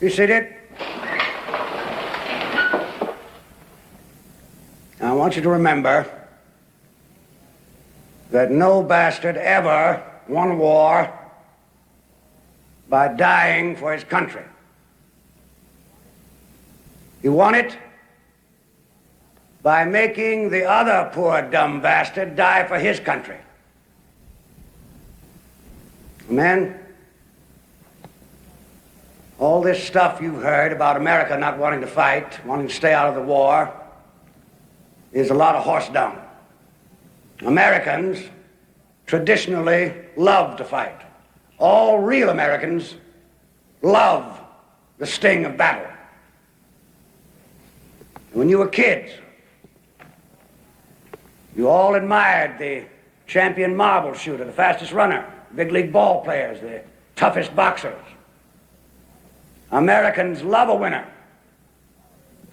Be seated. I want you to remember that no bastard ever won a war by dying for his country. He won it by making the other poor dumb bastard die for his country. Men, all this stuff you've heard about America not wanting to fight, wanting to stay out of the war, is a lot of horse dung. Americans traditionally love to fight. All real Americans love the sting of battle. When you were kids, you all admired the champion marble shooter, the fastest runner, big league ball players, the toughest boxers. Americans love a winner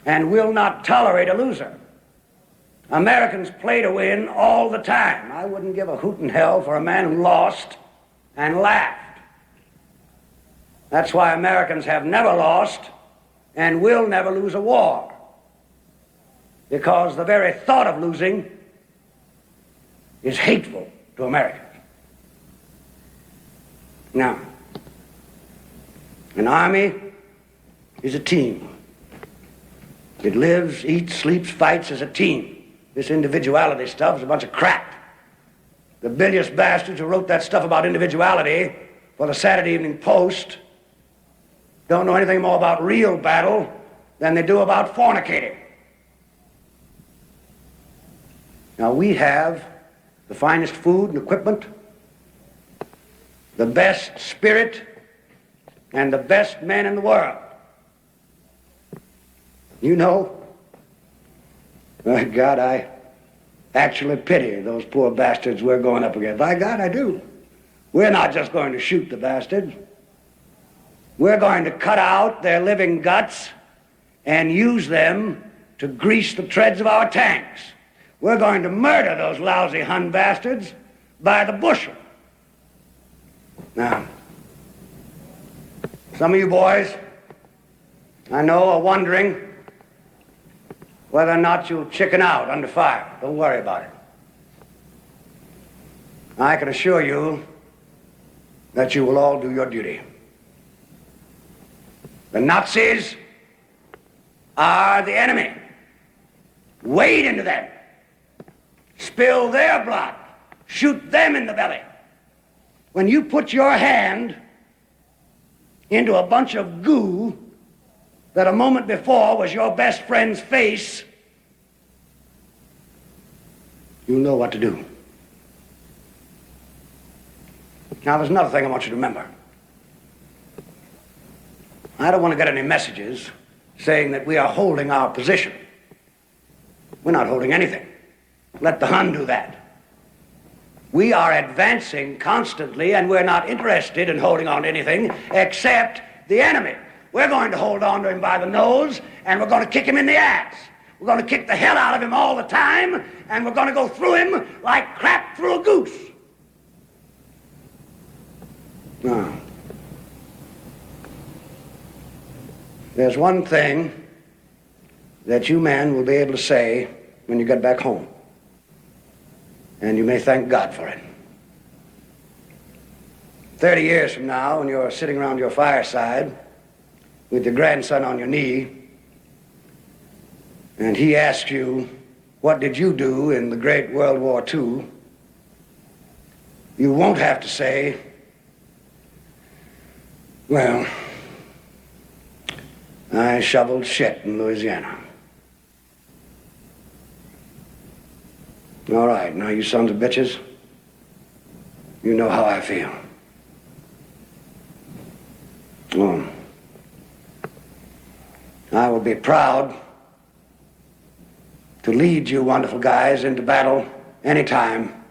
and will not tolerate a loser. Americans play to win all the time. I wouldn't give a hoot in hell for a man who lost and laughed. That's why Americans have never lost and will never lose a war, because the very thought of losing is hateful to Americans. Now, an army is a team. It lives, eats, sleeps, fights as a team. This individuality stuff is a bunch of crap. The bilious bastards who wrote that stuff about individuality for the Saturday Evening Post don't know anything more about real battle than they do about fornicating. Now, we have the finest food and equipment, the best spirit, and the best men in the world. You know, by God, I actually pity those poor bastards we're going up against. By God, I do. We're not just going to shoot the bastards. We're going to cut out their living guts and use them to grease the treads of our tanks. We're going to murder those lousy Hun bastards by the bushel. Now, some of you boys, I know, are wondering whether or not you'll chicken out under fire. Don't worry about it. I can assure you that you will all do your duty. The Nazis are the enemy. Wade into them. Spill their blood. Shoot them in the belly. When you put your hand into a bunch of goo that a moment before was your best friend's face, you'll know what to do. Now, there's another thing I want you to remember. I don't want to get any messages saying that we are holding our position. We're not holding anything. Let the Hun do that. We are advancing constantly, and we're not interested in holding on to anything except the enemy. We're going to hold on to him by the nose, and we're going to kick him in the ass. We're going to kick the hell out of him all the time, and we're going to go through him like crap through a goose. Now, there's one thing that you men will be able to say when you get back home, and you may thank God for it. 30 years from now, when you're sitting around your fireside with your grandson on your knee, and he asks you, what did you do in the great World War II? You won't have to say, well, I shoveled shit in Louisiana. All right, now you sons of bitches, you know how I feel. Well, I will be proud to lead you wonderful guys into battle anytime,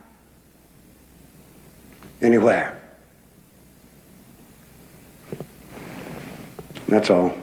anywhere. That's all.